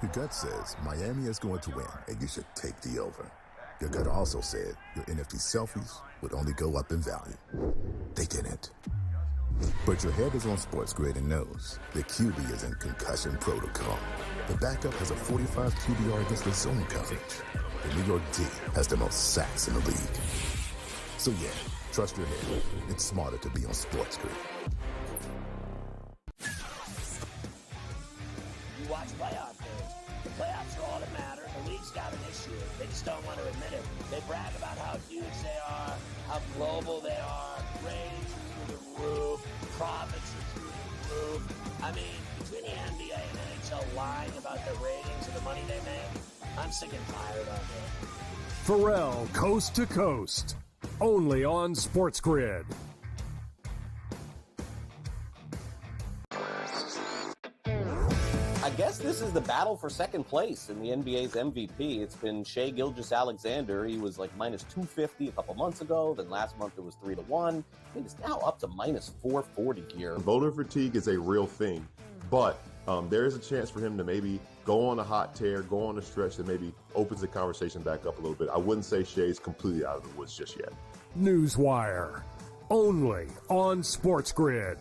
Your gut says Miami is going to win, and you should take the over. Your gut also said your NFT selfies would only go up in value. They didn't. But your head is on SportsGrid and knows the QB is in concussion protocol. The backup has a 45 QBR against the zone coverage. The New York D has the most sacks in the league. So yeah, trust your head. It's smarter to be on SportsGrid. You watch playoff games. The playoffs are all that matter. The league's got an issue. They just don't want to admit it. They brag about how huge they are, how global they are, ratings are through the roof, profits are through the roof. I mean, between the NBA and NHL lying about their ratings and the money they make, I'm sick and tired of it. Pharrell, Coast to Coast, only on SportsGrid. I guess this is the battle for second place in the NBA's MVP. It's been Shai Gilgeous-Alexander. He was like minus 250 a couple months ago. Then last month it was 3-1. And it's now up to minus 440 here. Voter fatigue is a real thing, but there is a chance for him to maybe go on a hot tear, go on a stretch that maybe opens the conversation back up a little bit. I wouldn't say Shai's completely out of the woods just yet. Newswire, only on SportsGrid.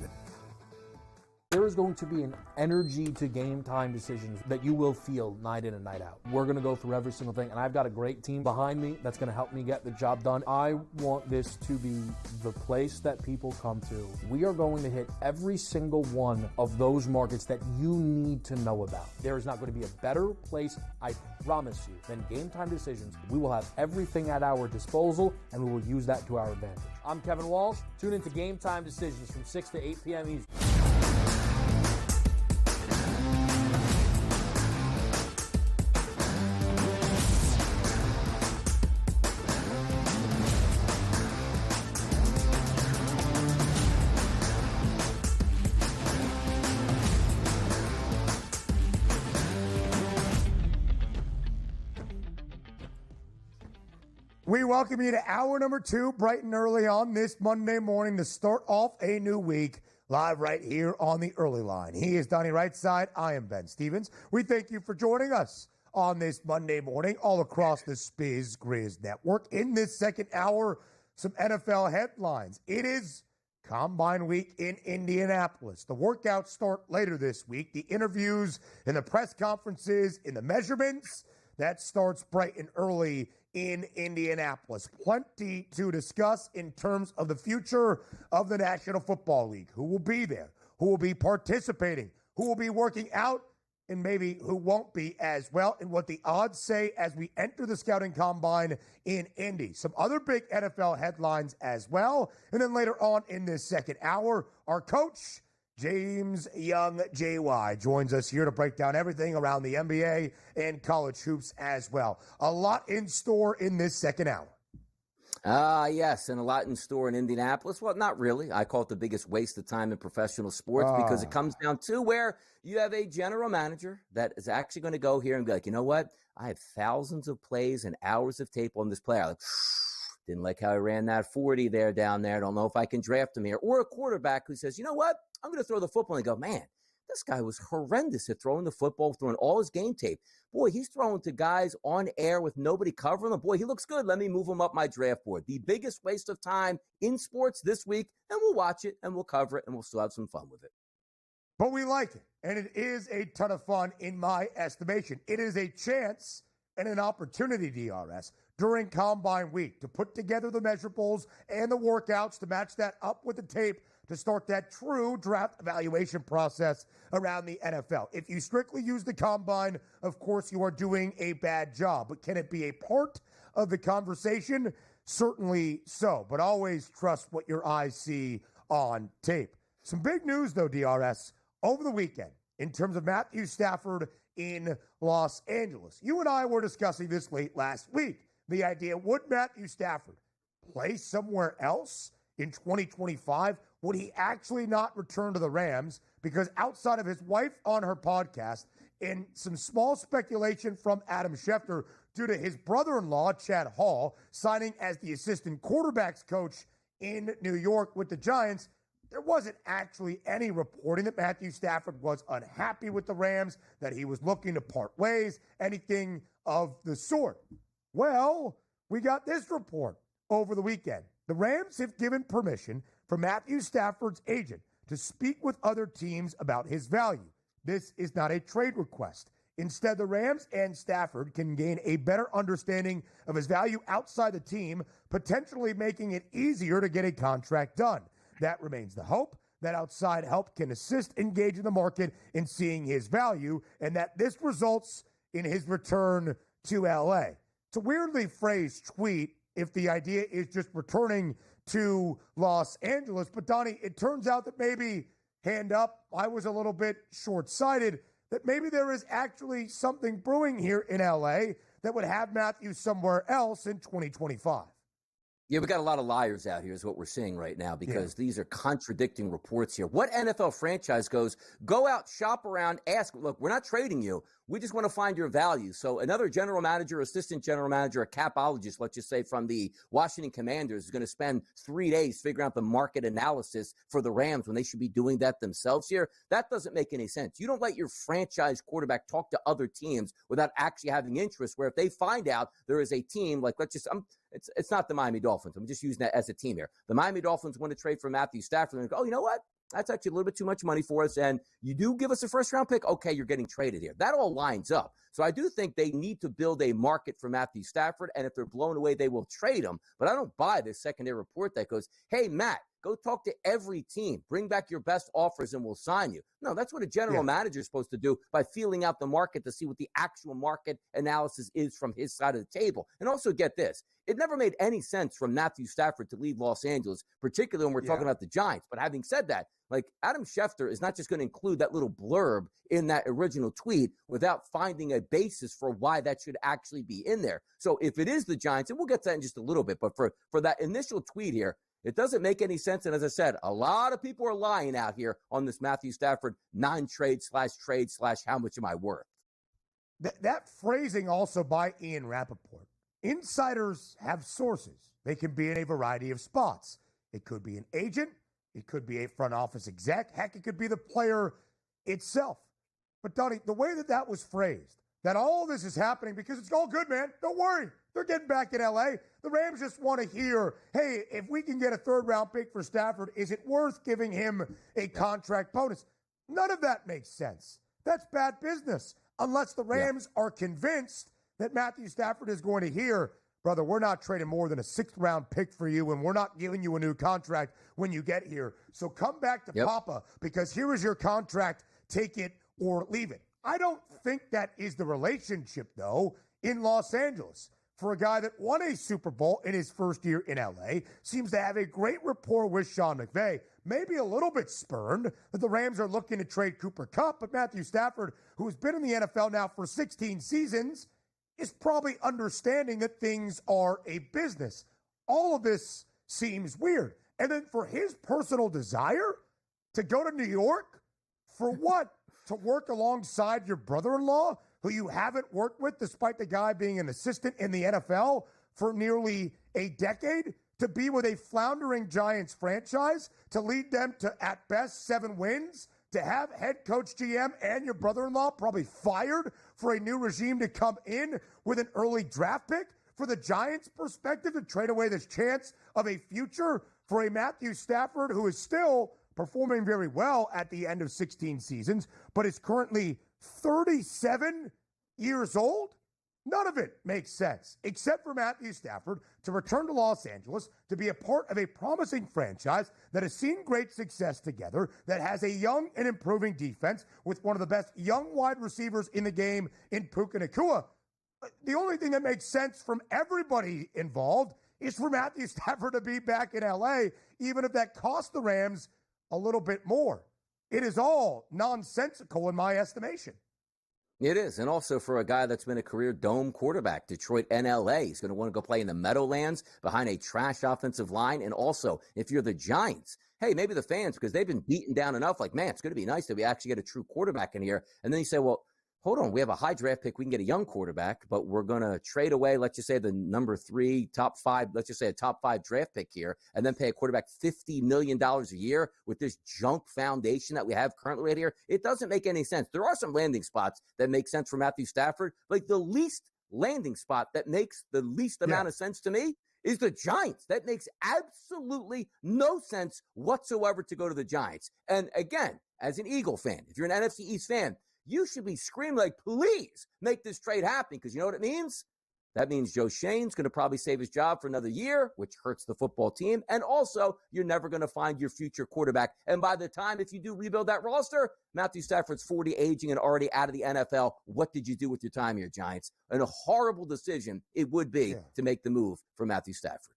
There is going to be an energy to game time decisions that you will feel night in and night out. We're going to go through every single thing, and I've got a great team behind me that's going to help me get the job done. I want this to be the place that people come to. We are going to hit every single one of those markets that you need to know about. There is not going to be a better place, I promise you, than Game Time Decisions. We will have everything at our disposal, and we will use that to our advantage. I'm Kevin Walsh. Tune into Game Time Decisions from 6 to 8 p.m. Eastern. We welcome you to hour number 2, bright and early on this Monday morning to start off a new week, live right here on the early line. He is Donnie Rightside. I am Ben Stevens. We thank you for joining us on this Monday morning all across the SportsGrid network. In this second hour, some NFL headlines. It is Combine Week in Indianapolis. The workouts start later this week. The interviews and the press conferences and the measurements, that starts bright and early in Indianapolis. Plenty to discuss in terms of the future of the National Football League. Who will be there? Who will be participating? Who will be working out? And maybe who won't be as well, and what the odds say as we enter the scouting combine in Indy. Some other big NFL headlines as well. And then later on in this second hour, our coach, James Young, JY, joins us here to break down everything around the NBA and college hoops as well. A lot in store in this second hour. Yes, and a lot in store in Indianapolis. Well, not really. I call it the biggest waste of time in professional sports because it comes down to where you have a general manager that is actually going to go here and be like, you know what? I have thousands of plays and hours of tape on this player. Like, didn't like how I ran that 40 there down there. Don't know if I can draft him here. Or a quarterback who says, you know what? I'm going to throw the football. And go, man, this guy was horrendous at throwing the football, throwing all his game tape. Boy, he's throwing to guys on air with nobody covering him. Boy, he looks good. Let me move him up my draft board. The biggest waste of time in sports this week, and we'll watch it, and we'll cover it, and we'll still have some fun with it. But we like it, and it is a ton of fun in my estimation. It is a chance and an opportunity, DRS, during Combine Week to put together the measurables and the workouts to match that up with the tape to start that true draft evaluation process around the NFL. If you strictly use the combine, of course, you are doing a bad job. But can it be a part of the conversation? Certainly so. But always trust what your eyes see on tape. Some big news, though, DRS, over the weekend in terms of Matthew Stafford in Los Angeles. You and I were discussing this late last week. The idea, would Matthew Stafford play somewhere else in 2025? Would he actually not return to the Rams? Because outside of his wife on her podcast and some small speculation from Adam Schefter due to his brother-in-law, Chad Hall, signing as the assistant quarterbacks coach in New York with the Giants, there wasn't actually any reporting that Matthew Stafford was unhappy with the Rams, that he was looking to part ways, anything of the sort. Well, we got this report over the weekend. The Rams have given permission for Matthew Stafford's agent to speak with other teams about his value. This is not a trade request. Instead, the Rams and Stafford can gain a better understanding of his value outside the team, potentially making it easier to get a contract done. That remains the hope, that outside help can assist engaging the market in seeing his value, and that this results in his return to LA. It's a weirdly phrased tweet if the idea is just returning to Los Angeles. But Donnie, it turns out that maybe, hand up, I was a little bit short-sighted, that maybe there is actually something brewing here in LA that would have Matthew somewhere else in 2025. Yeah, we got a lot of liars out here is what we're seeing right now because these are contradicting reports here. What NFL franchise goes, go out, shop around, ask, look, we're not trading you. We just want to find your value. So another general manager, assistant general manager, a capologist, let's just say from the Washington Commanders, is going to spend 3 days figuring out the market analysis for the Rams when they should be doing that themselves here. That doesn't make any sense. You don't let your franchise quarterback talk to other teams without actually having interest, where if they find out there is a team, like let's just, it's not the Miami Dolphins. I'm just using that as a team here. The Miami Dolphins want to trade for Matthew Stafford and go, oh, you know what? That's actually a little bit too much money for us, and you do give us a first-round pick, okay, you're getting traded here. That all lines up. So I do think they need to build a market for Matthew Stafford, and if they're blown away, they will trade him. But I don't buy this secondary report that goes, hey, Matt, go talk to every team. Bring back your best offers, and we'll sign you. No, that's what a general manager is supposed to do by feeling out the market to see what the actual market analysis is from his side of the table. And also get this. It never made any sense for Matthew Stafford to leave Los Angeles, particularly when we're talking about the Giants. But having said that, like Adam Schefter is not just going to include that little blurb in that original tweet without finding a basis for why that should actually be in there. So if it is the Giants, and we'll get to that in just a little bit, but for that initial tweet here, it doesn't make any sense. And as I said, a lot of people are lying out here on this Matthew Stafford non-trade / how much am I worth? That phrasing also by Ian Rappaport. Insiders have sources. They can be in a variety of spots. It could be an agent. It could be a front office exec. Heck, it could be the player itself. But, Donnie, the way that was phrased, that all this is happening because it's all good, man. Don't worry. They're getting back in L.A. The Rams just want to hear, hey, if we can get a third-round pick for Stafford, is it worth giving him a contract bonus? None of that makes sense. That's bad business unless the Rams are convinced that Matthew Stafford is going to hear, brother, we're not trading more than a 6th-round pick for you, and we're not giving you a new contract when you get here. So come back to Papa, because here is your contract. Take it or leave it. I don't think that is the relationship, though, in Los Angeles. For a guy that won a Super Bowl in his first year in L.A., seems to have a great rapport with Sean McVay, maybe a little bit spurned that the Rams are looking to trade Cooper Kupp, but Matthew Stafford, who has been in the NFL now for 16 seasons, is probably understanding that things are a business. All of this seems weird. And then for his personal desire to go to New York, for what? To work alongside your brother-in-law, who you haven't worked with despite the guy being an assistant in the NFL for nearly a decade? To be with a floundering Giants franchise, to lead them to, at best, 7 wins? To have head coach GM and your brother-in-law probably fired for a new regime to come in with an early draft pick? For the Giants' perspective, to trade away this chance of a future for a Matthew Stafford who is still performing very well at the end of 16 seasons, but is currently 37 years old? None of it makes sense, except for Matthew Stafford to return to Los Angeles to be a part of a promising franchise that has seen great success together, that has a young and improving defense with one of the best young wide receivers in the game in Puka Nacua. The only thing that makes sense from everybody involved is for Matthew Stafford to be back in L.A., even if that costs the Rams a little bit more. It is all nonsensical in my estimation. It is. And also for a guy that's been a career dome quarterback, Detroit and L.A., he's going to want to go play in the Meadowlands behind a trash offensive line. And also, if you're the Giants, hey, maybe the fans, because they've been beaten down enough, like, man, it's going to be nice that we actually get a true quarterback in here. And then you say, well, hold on, we have a high draft pick. We can get a young quarterback, but we're going to trade away, let's just say the number 3, top 5, let's just say a top 5 draft pick here, and then pay a quarterback $50 million a year with this junk foundation that we have currently right here. It doesn't make any sense. There are some landing spots that make sense for Matthew Stafford. Like the least landing spot that makes the least amount of sense to me is the Giants. That makes absolutely no sense whatsoever to go to the Giants. And again, as an Eagle fan, if you're an NFC East fan, you should be screaming like, please make this trade happen, because you know what it means? That means Joe Shane's going to probably save his job for another year, which hurts the football team. And also, you're never going to find your future quarterback. And by the time, if you do rebuild that roster, Matthew Stafford's 40, aging, and already out of the NFL. What did you do with your time here, Giants? And a horrible decision it would be to make the move for Matthew Stafford.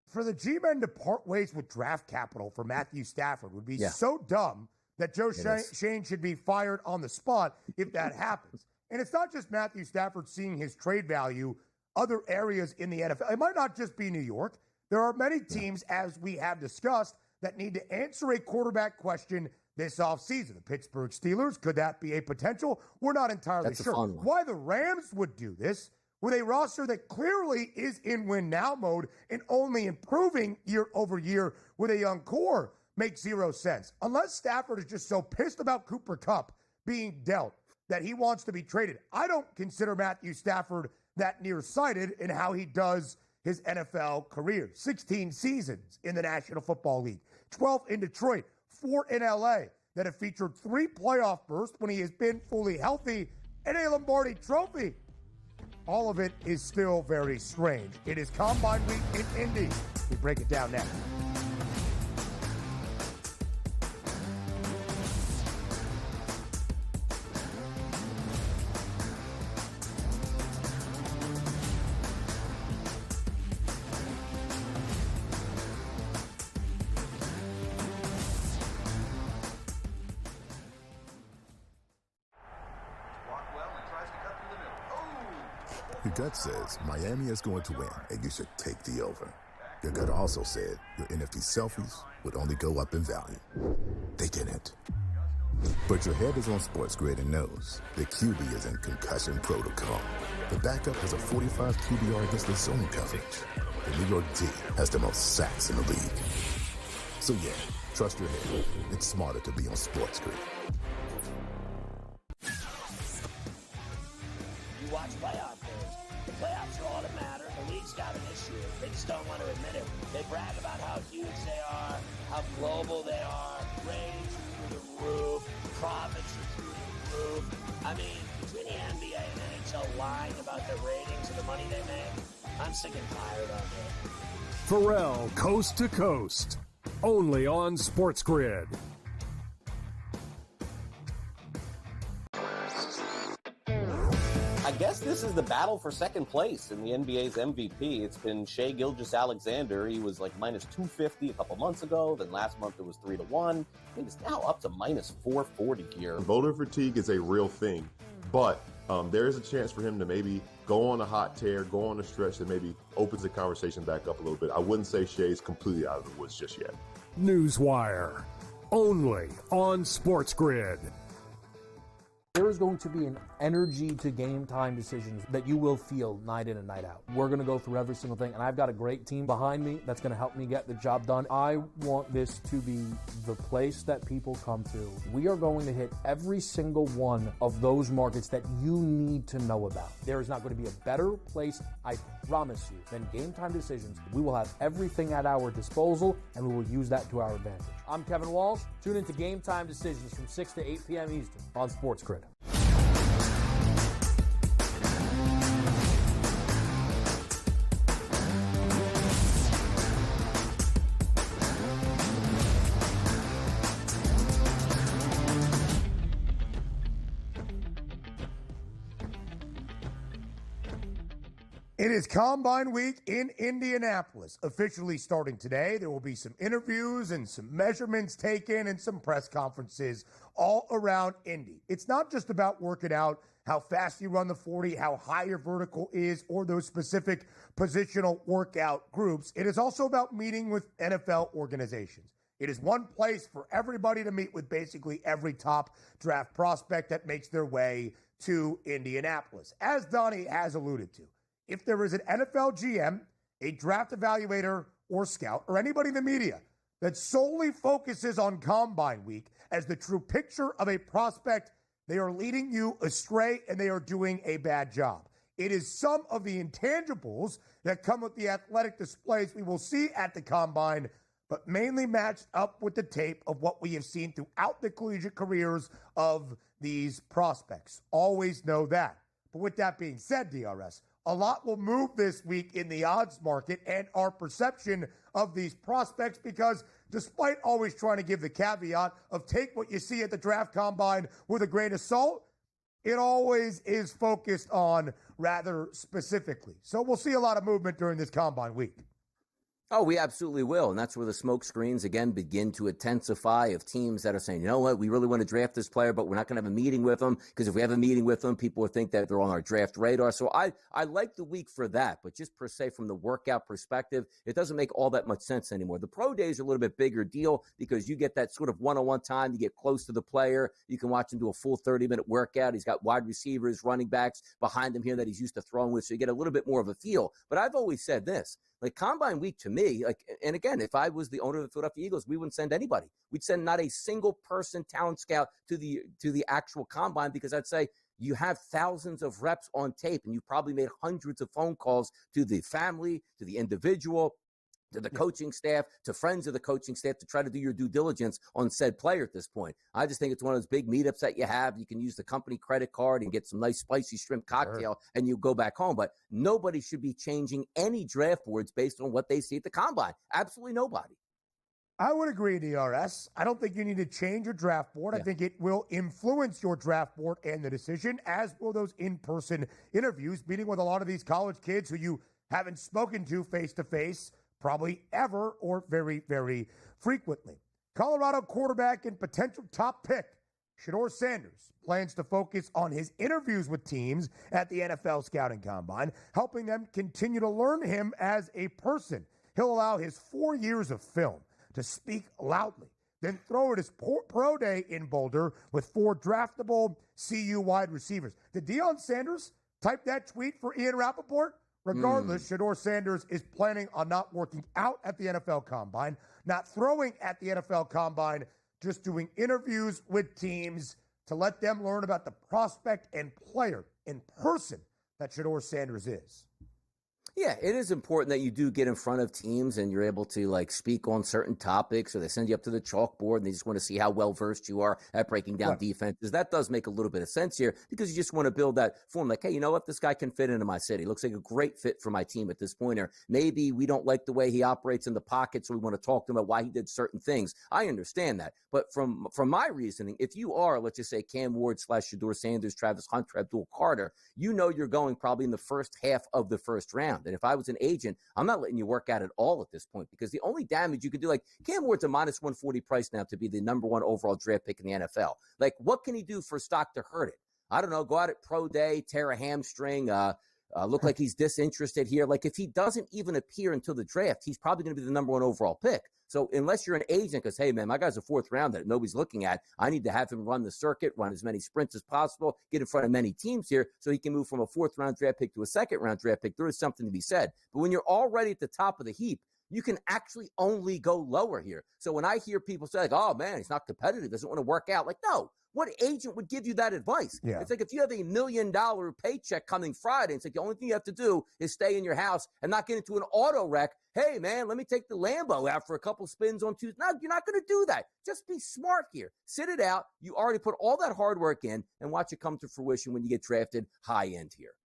For the G-men to part ways with draft capital for Matthew Stafford would be so dumb that Joe Shane should be fired on the spot if that happens. And it's not just Matthew Stafford seeing his trade value other areas in the NFL. It might not just be New York. There are many teams, as we have discussed, that need to answer a quarterback question this offseason. The Pittsburgh Steelers, could that be a potential? We're not entirely sure. Why the Rams would do this with a roster that clearly is in win-now mode and only improving year over year with a young core makes zero sense. Unless Stafford is just so pissed about Cooper Kupp being dealt that he wants to be traded. I don't consider Matthew Stafford that nearsighted in how he does his NFL career. 16 seasons in the National Football League, 12 in Detroit, 4 in LA, that have featured 3 playoff bursts when he has been fully healthy, and a Lombardi trophy. All of it is still very strange. It is Combine Week in Indy. We break it down next. Your gut says Miami is going to win, and you should take the over. Your gut also said your NFT selfies would only go up in value. They didn't. But your head is on SportsGrid and knows the QB is in concussion protocol. The backup has a 45 QBR against the zone coverage. The New York D has the most sacks in the league. So yeah, trust your head. It's smarter to be on SportsGrid. You watch playoff games. The playoffs are all that matter. The league's got an issue. They just don't want to admit it. They brag about how huge they are, how global they are, ratings are through the roof, profits are through the roof. I mean, between the NBA and NHL lying about their ratings and the money they make, I'm sick and tired of it. Pharrell, Coast to Coast, only on SportsGrid. I guess this is the battle for second place in the NBA's MVP. It's been Shai Gilgeous-Alexander. He was like minus 250 a couple months ago. Then last month it was 3-1. I think it's now up to minus 440 here. Voter fatigue is a real thing, but there is a chance for him to maybe go on a hot tear, go on a stretch that maybe opens the conversation back up a little bit. I wouldn't say Shai's completely out of the woods just yet. Newswire, only on SportsGrid. There is going to be an energy to game time decisions that you will feel night in and night out. We're going to go through every single thing, and I've got a great team behind me that's going to help me get the job done. I want this to be the place that people come to. We are going to hit every single one of those markets that you need to know about. There is not going to be a better place, I promise you, than Game Time Decisions. We will have everything at our disposal, and we will use that to our advantage. I'm Kevin Walsh. Tune into Game Time Decisions from 6 to 8 p.m. Eastern on SportsGrid. It is Combine Week in Indianapolis, officially starting today. There will be some interviews and some measurements taken and some press conferences all around Indy. It's not just about working out how fast you run the 40, how high your vertical is, or those specific positional workout groups. It is also about meeting with NFL organizations, It is one place for everybody to meet with basically every top draft prospect that makes their way to Indianapolis. As Donnie has alluded to, if there is an NFL GM, a draft evaluator or scout, or anybody in the media that solely focuses on Combine Week as the true picture of a prospect, they are leading you astray and they are doing a bad job. It is some of the intangibles that come with the athletic displays we will see at the Combine, but mainly matched up with the tape of what we have seen throughout the collegiate careers of these prospects. Always know that. But with that being said, DRS, a lot will move this week in the odds market and our perception of these prospects, because despite always trying to give the caveat of take what you see at the draft combine with a grain of salt, it always is focused on rather specifically. So we'll see a lot of movement during this combine week. Oh, we absolutely will. And that's where the smoke screens, again, begin to intensify of teams that are saying, you know what, we really want to draft this player, but we're not going to have a meeting with them, because if we have a meeting with them, people will think that they're on our draft radar. So I like the week for that. But just per se from the workout perspective, it doesn't make all that much sense anymore. The pro days are a little bit bigger deal because you get that sort of one-on-one time. You get close to the player. You can watch him do a full 30-minute workout. He's got wide receivers, running backs behind him here that he's used to throwing with. So you get a little bit more of a feel. But I've always said this. Like Combine Week to me, and again, if I was the owner of the Philadelphia Eagles, we wouldn't send anybody. We'd send not a single person, talent scout to the actual Combine, because I'd say you have thousands of reps on tape, and you've probably made hundreds of phone calls to the family, to the individual, to the coaching staff, to friends of the coaching staff, to try to do your due diligence on said player at this point. I just think it's one of those big meetups that you have. You can use the company credit card and get some nice spicy shrimp cocktail, and you go back home. But nobody should be changing any draft boards based on what they see at the Combine. Absolutely nobody. I would agree, DRS. I don't think you need to change your draft board. I think it will influence your draft board and the decision, as will those in-person interviews, meeting with a lot of these college kids who you haven't spoken to face-to-face probably ever or very, very frequently. Colorado quarterback and potential top pick Shedeur Sanders plans to focus on his interviews with teams at the NFL Scouting Combine, helping them continue to learn him as a person. He'll allow his 4 years of film to speak loudly, then throw it his pro day in Boulder with 4 draftable CU wide receivers. Did Deion Sanders type that tweet for Ian Rappaport? Regardless, Shedeur Sanders is planning on not working out at the NFL Combine, not throwing at the NFL Combine, just doing interviews with teams to let them learn about the prospect and player in person that Shedeur Sanders is. Yeah, it is important that you do get in front of teams and you're able to speak on certain topics, or they send you up to the chalkboard and they just want to see how well versed you are at breaking down defenses. That does make a little bit of sense here, because you just want to build that form. Like, hey, you know what? This guy can fit into my city. Looks like a great fit for my team at this point. Or maybe we don't like the way he operates in the pocket, so we want to talk to him about why he did certain things. I understand that. But from my reasoning, if you are, let's just say, Cam Ward / Shedeur Sanders, Travis Hunter, Abdul Carter, you know you're going probably in the first half of the first round. And if I was an agent, I'm not letting you work out at all at this point, because the only damage you could do, like Cam Ward's a minus 140 price now to be the number 1 overall draft pick in the NFL. Like, what can he do for stock to hurt it? I don't know. Go out at pro day, tear a hamstring, look like he's disinterested here. Like, if he doesn't even appear until the draft, he's probably going to be the number 1 overall pick. So unless you're an agent, because, hey, man, my guy's a 4th rounder that nobody's looking at, I need to have him run the circuit, run as many sprints as possible, get in front of many teams here so he can move from a 4th round draft pick to a 2nd round draft pick. There is something to be said. But when you're already at the top of the heap, you can actually only go lower here. So when I hear people say, like, oh, man, he's not competitive, doesn't want to work out, like, no. What agent would give you that advice? Yeah. It's like if you have $1 million paycheck coming Friday, it's like the only thing you have to do is stay in your house and not get into an auto wreck. Hey, man, let me take the Lambo out for a couple spins on Tuesday. No, you're not going to do that. Just be smart here. Sit it out. You already put all that hard work in, and watch it come to fruition when you get drafted high end here.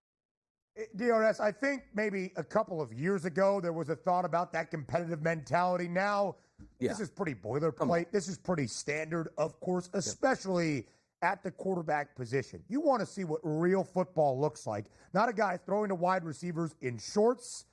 DRS, I think maybe a couple of years ago there was a thought about that competitive mentality. Now, this is pretty boilerplate. This is pretty standard, of course, especially at the quarterback position. You want to see what real football looks like, not a guy throwing to wide receivers in shorts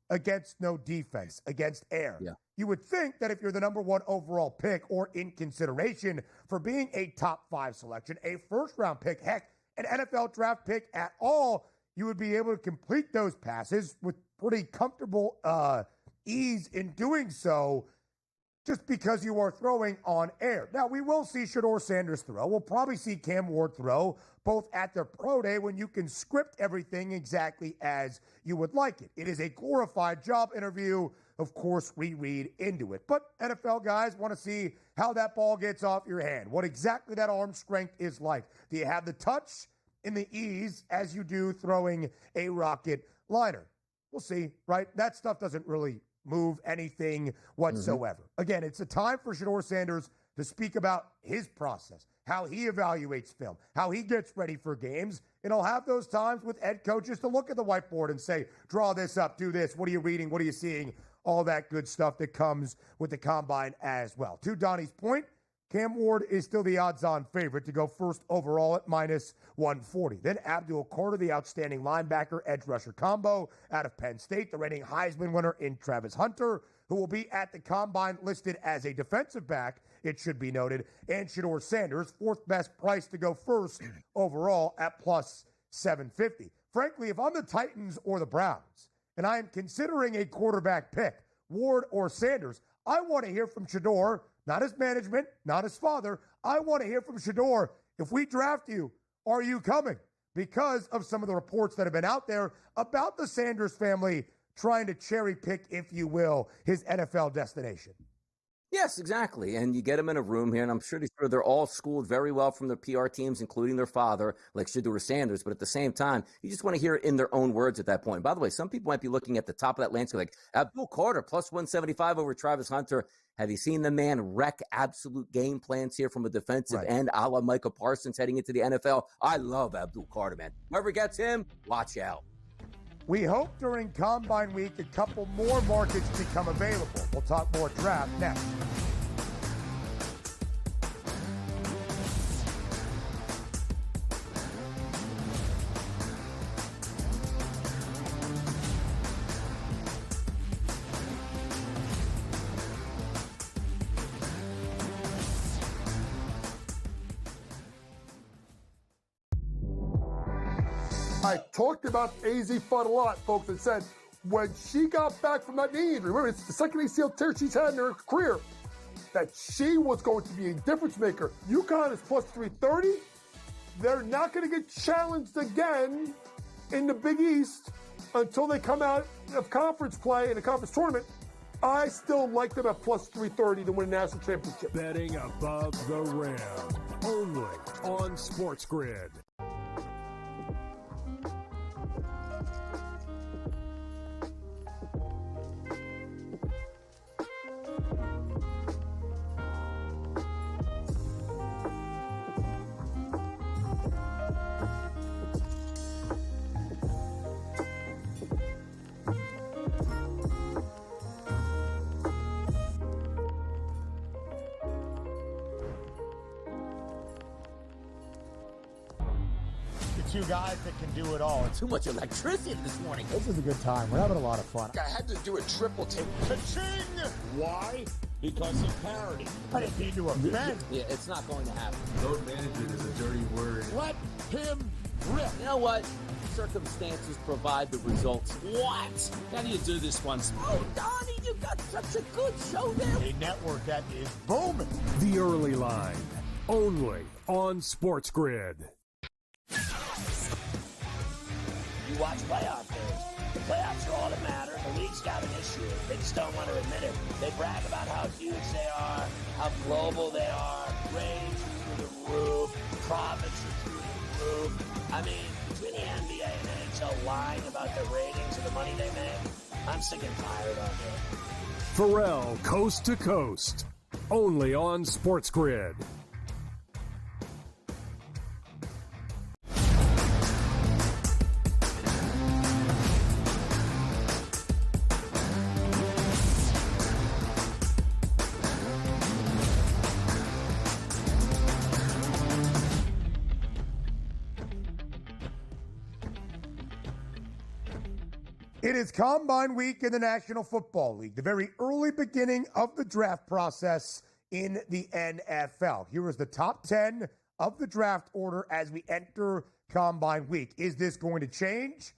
against no defense, against air. Yeah. You would think that if you're the number 1 overall pick, or in consideration for being a top 5 selection, a 1st-round pick, heck, an NFL draft pick at all, you would be able to complete those passes with pretty comfortable ease in doing so. just because you are throwing on air. Now, we will see Shedeur Sanders throw. We'll probably see Cam Ward throw, both at their pro day when you can script everything exactly as you would like it. It is a glorified job interview. Of course, we read into it. But NFL guys want to see how that ball gets off your hand, what exactly that arm strength is like. Do you have the touch and the ease as you do throwing a rocket liner? We'll see, right? That stuff doesn't really move anything whatsoever. Again, it's a time for Shedeur Sanders to speak about his process, how he evaluates film, how he gets ready for games. And he'll have those times with head coaches to look at the whiteboard and say, draw this up, do this. What are you reading? What are you seeing? All that good stuff that comes with the combine as well. To Donnie's point, Cam Ward is still the odds-on favorite to go first overall at -140. Then Abdul Carter, the outstanding linebacker, edge rusher combo out of Penn State, the reigning Heisman winner in Travis Hunter, who will be at the combine listed as a defensive back, it should be noted, and Shedeur Sanders, fourth best price to go first overall at +750. Frankly, if I'm the Titans or the Browns, and I am considering a quarterback pick, Ward or Sanders, I want to hear from Shedeur, not his management, not his father. I want to hear from Shedeur. If we draft you, are you coming? Because of some of the reports that have been out there about the Sanders family trying to cherry pick, if you will, his NFL destination. Yes, exactly. And you get them in a room here, and I'm sure they're all schooled very well from their PR teams, including their father, like Shedeur Sanders. But at the same time, you just want to hear it in their own words at that point. By the way, some people might be looking at the top of that landscape like Abdul Carter, +175 over Travis Hunter. Have you seen the man wreck absolute game plans here from a defensive end, a la Micah Parsons heading into the NFL? I love Abdul Carter, man. Whoever gets him, watch out. We hope during Combine Week a couple more markets become available. We'll talk more draft next. I talked about AZ Fudd a lot, folks, and said when she got back from that knee injury, remember, it's the second ACL tear she's had in her career, that she was going to be a difference maker. UConn is +330. They're not going to get challenged again in the Big East until they come out of conference play in a conference tournament. I still like them at +330 to win a national championship. Betting above the rim, only on SportsGrid. Two guys that can do it all. Too much electricity this morning. This is a good time. We're having a lot of fun. I had to do a triple take. Ka-ching! Why? Because of parity. I didn't mean to offend. Yeah, it's not going to happen. Load management is a dirty word. Let him rip. You know what? Circumstances provide the results. What? How do you do this one? Oh, Donnie, you got such a good show there. A network that is booming. The Early Line, only on SportsGrid. You watch playoff games. The playoffs are all that matter. The league's got an issue. They just don't want to admit it. They brag about how huge they are, how global they are, ratings are through the roof, profits are through the roof. I mean, between the NBA and NHL lying about their ratings and the money they make, I'm sick and tired of it. Pharrell, Coast to Coast, only on SportsGrid. It is Combine Week in the National Football League, the very early beginning of the draft process in the NFL. Here is the top 10 of the draft order as we enter Combine Week. Is this going to change?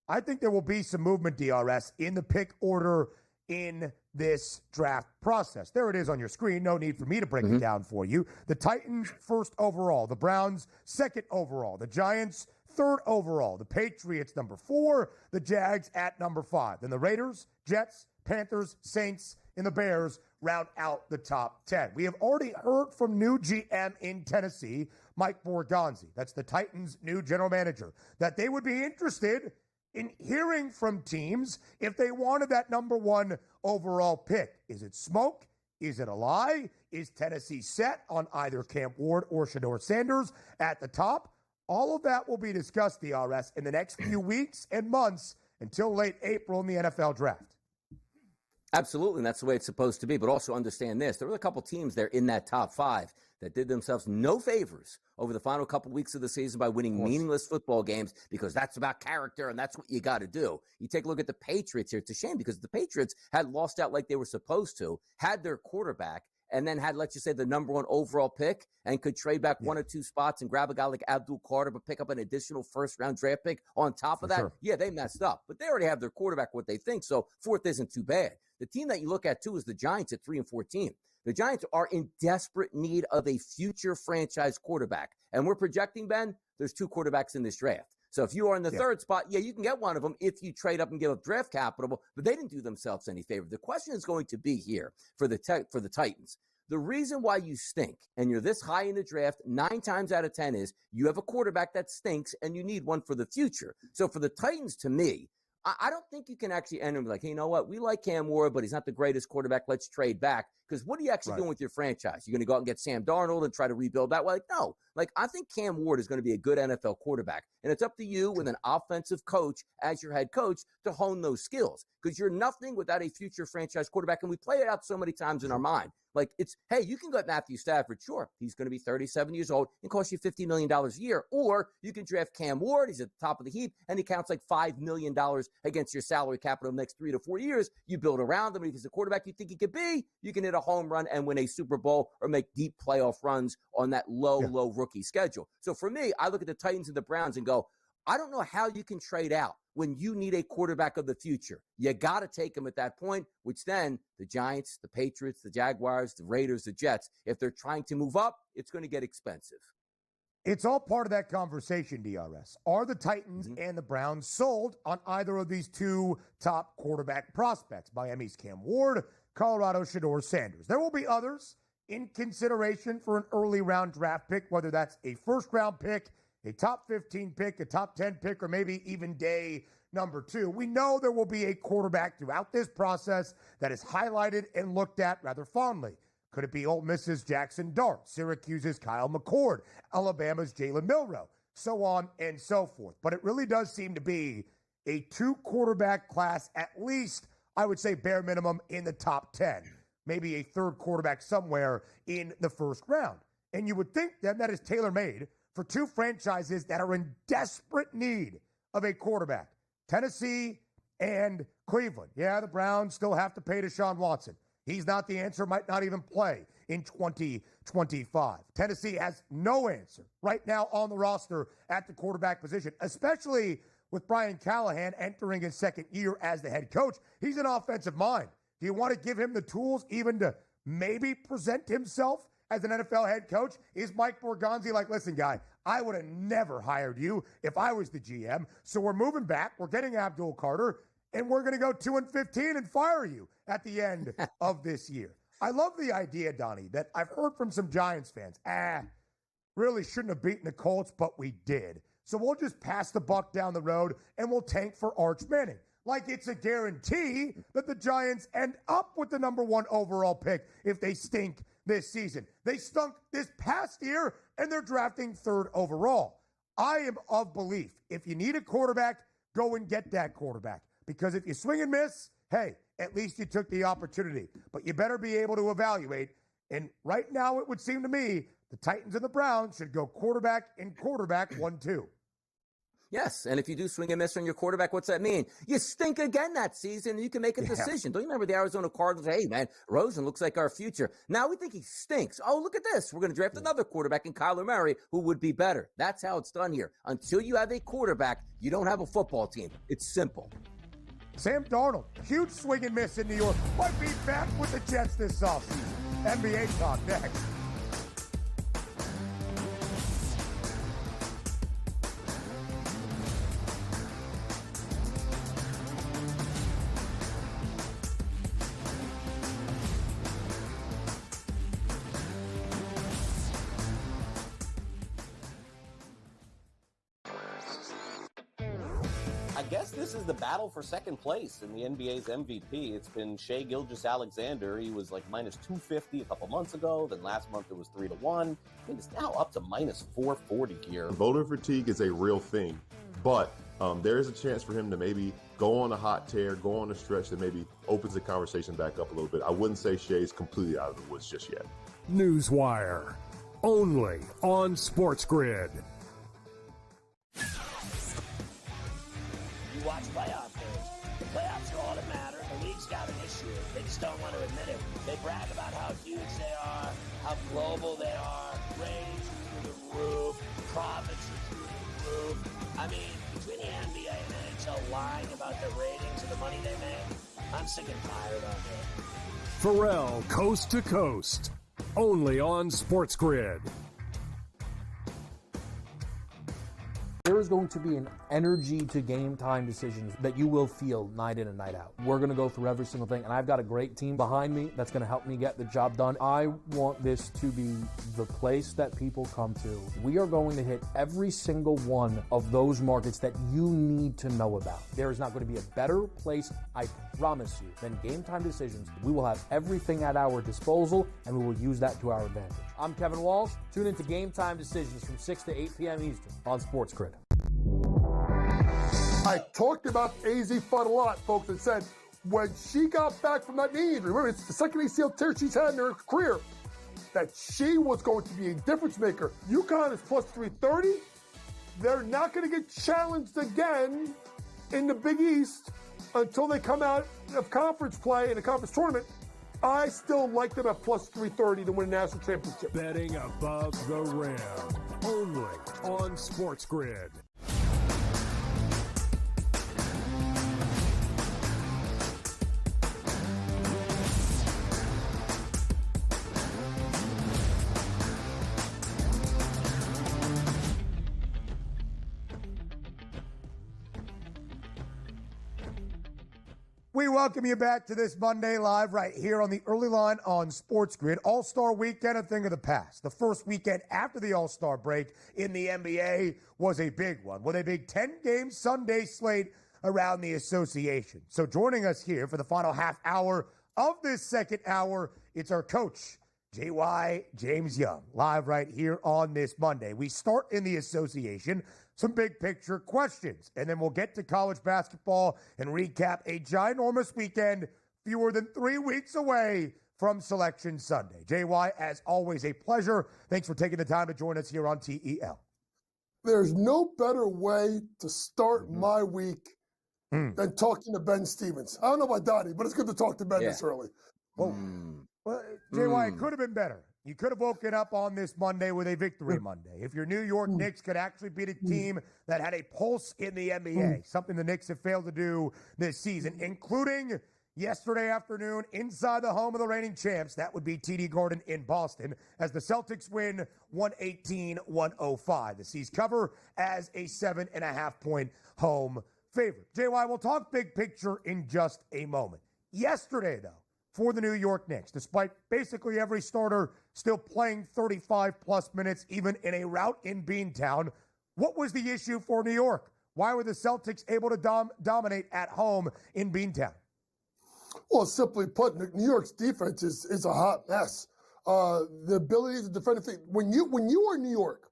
I think there will be some movement, DRS, in the pick order in this draft process. There it is on your screen. No need for me to break it down for you. The Titans, first overall. The Browns, second overall. The Giants, third overall. The Patriots, number 4. The Jags at number 5. Then the Raiders, Jets, Panthers, Saints, and the Bears round out the top 10. We have already heard from new GM in Tennessee, Mike Borgonzi. That's the Titans' new general manager, that they would be interested in hearing from teams if they wanted that number 1 overall pick. Is it smoke? Is it a lie? Is Tennessee set on either Cam Ward or Shedeur Sanders at the top? All of that will be discussed, DRS, in the next few weeks and months until late April in the NFL draft. Absolutely, and that's the way it's supposed to be. But also understand this. There were a couple teams there in that top 5 that did themselves no favors over the final couple weeks of the season by winning meaningless football games, because that's about character and that's what you got to do. You take a look at the Patriots here. It's a shame because the Patriots had lost out like they were supposed to, had their quarterback, and then had, let's just say, the number 1 overall pick and could trade back 1 or 2 spots and grab a guy like Abdul Carter, but pick up an additional first-round draft pick on top of that. Sure. Yeah, they messed up. But they already have their quarterback what they think, so 4th isn't too bad. The team that you look at, too, is the Giants at 3-14. The Giants are in desperate need of a future franchise quarterback. And we're projecting, Ben, there's 2 quarterbacks in this draft. So if you are in the 3rd spot, you can get one of them if you trade up and give up draft capital, but they didn't do themselves any favor. The question is going to be here for the Titans. The reason why you stink and you're this high in the draft 9 times out of 10 is you have a quarterback that stinks and you need one for the future. So for the Titans, to me, I don't think you can actually end and be like, hey, you know what? We like Cam Ward, but he's not the greatest quarterback. Let's trade back. Because what are you actually doing with your franchise? You're going to go out and get Sam Darnold and try to rebuild that way? Like, no. Like, I think Cam Ward is going to be a good NFL quarterback. And it's up to you with an offensive coach as your head coach to hone those skills. Because you're nothing without a future franchise quarterback. And we play it out so many times in our mind. Like, it's, hey, you can get Matthew Stafford. Sure, he's going to be 37 years old and cost you $50 million a year. Or you can draft Cam Ward. He's at the top of the heap, and he counts like $5 million against your salary cap in the next 3 to 4 years. You build around him. If he's a quarterback you think he could be, you can hit a home run and win a Super Bowl or make deep playoff runs on that low rookie schedule. So for me, I look at the Titans and the Browns and go, I don't know how you can trade out when you need a quarterback of the future. You got to take him at that point, which then the Giants, the Patriots, the Jaguars, the Raiders, the Jets, if they're trying to move up, it's going to get expensive. It's all part of that conversation, DRS. Are the Titans and the Browns sold on either of these 2 top quarterback prospects? Miami's Cam Ward, Colorado's Shedeur Sanders. There will be others in consideration for an early round draft pick, whether that's a first-round pick, a top 15 pick, a top 10 pick, or maybe even day number 2. We know there will be a quarterback throughout this process that is highlighted and looked at rather fondly. Could it be Ole Miss's Jackson Dart, Syracuse's Kyle McCord, Alabama's Jalen Milroe, so on and so forth? But it really does seem to be a 2-quarterback class, at least, I would say bare minimum, in the top 10. Maybe a 3rd quarterback somewhere in the first round. And you would think then that is tailor-made for 2 franchises that are in desperate need of a quarterback, Tennessee and Cleveland. Yeah, the Browns still have to pay Deshaun Watson. He's not the answer, might not even play in 2025. Tennessee has no answer right now on the roster at the quarterback position, especially with Brian Callahan entering his 2nd year as the head coach. He's an offensive mind. Do you want to give him the tools even to maybe present himself as an NFL head coach? Is Mike Borgonzi like, listen, guy, I would have never hired you if I was the GM. So we're moving back. We're getting Abdul Carter, and we're going to go 2-15 and fire you at the end of this year. I love the idea, Donnie, that I've heard from some Giants fans. Really shouldn't have beaten the Colts, but we did. So we'll just pass the buck down the road, and we'll tank for Arch Manning. Like it's a guarantee that the Giants end up with the number 1 overall pick if they stink this season. They stunk this past year, and they're drafting 3rd overall. I am of belief, if you need a quarterback, go and get that quarterback. Because if you swing and miss, hey, at least you took the opportunity. But you better be able to evaluate. And right now, it would seem to me, the Titans and the Browns should go quarterback and quarterback 1-2. Yes, and if you do swing and miss on your quarterback, what's that mean? You stink again that season, and you can make a decision. Don't you remember the Arizona Cardinals? Hey, man, Rosen looks like our future. Now we think he stinks. Oh, look at this. We're going to draft another quarterback in Kyler Murray who would be better. That's how it's done here. Until you have a quarterback, you don't have a football team. It's simple. Sam Darnold, huge swing and miss in New York, might be back with the Jets this offseason. NBA talk next. I guess this is the battle for second place in the NBA's MVP. It's been Shai Gilgeous-Alexander. He was like minus 250 a couple months ago. Then last month it was 3-1. I think it's now up to minus 440 here. Voter fatigue is a real thing, but there is a chance for him to maybe go on a hot tear, go on a stretch that maybe opens the conversation back up a little bit. I wouldn't say Shai's completely out of the woods just yet. Newswire, only on SportsGrid. You watch playoff games. The playoffs are all that matter. The league's got an issue. They just don't want to admit it. They brag about how huge they are, how global they are, ratings are through the roof, profits are through the roof. I mean, between the NBA and NHL lying about their ratings and the money they make, I'm sick and tired of it. Pharrell, Coast to Coast, only on SportsGrid. There is going to be an energy to game time decisions that you will feel night in and night out. We're going to go through every single thing, and I've got a great team behind me that's going to help me get the job done. I want this to be the place that people come to. We are going to hit every single one of those markets that you need to know about. There is not going to be a better place, I promise you, than Game Time Decisions. We will have everything at our disposal, and we will use that to our advantage. I'm Kevin Walsh. Tune into Game Time Decisions from 6 to 8 p.m. Eastern on SportsGrid. I talked about AZ Fun a lot, folks, and said when she got back from that knee injury, remember, it's the second ACL tear she's had in her career, that she was going to be a difference maker. UConn is plus 330. They're not going to get challenged again in the Big East until they come out of conference play in a conference tournament. I still like them at plus 330 to win a national championship. Betting above the rim, only on SportsGrid. We welcome you back to this Monday Live right here on the early line on SportsGrid. All-Star Weekend, a thing of the past. The first weekend after the All-Star break in the NBA was a big one with a big 10-game Sunday slate around the association. So joining us here for the final half hour of this second hour, it's our coach, JY James Young, live right here on this Monday. We start in the association. Some big picture questions, and then we'll get to college basketball and recap a ginormous weekend fewer than 3 weeks away from Selection Sunday. JY, as always, a pleasure. Thanks for taking the time to join us here on TEL. There's no better way to start my week than talking to Ben Stevens. I don't know about Donnie, but it's good to talk to Ben this early. Well, JY, it could have been better. You could have woken up on this Monday with a victory Monday. If your New York Knicks could actually beat a team that had a pulse in the NBA, something the Knicks have failed to do this season, including yesterday afternoon inside the home of the reigning champs, that would be TD Garden in Boston, as the Celtics win 118-105. The C's cover as a 7.5-point home favorite. JY, we'll talk big picture in just a moment. Yesterday, though, for the New York Knicks, despite basically every starter still playing 35-plus minutes, even in a rout in Beantown, what was the issue for New York? Why were the Celtics able to dominate at home in Beantown? Well, simply put, New York's defense is a hot mess. The ability to defend when you are New York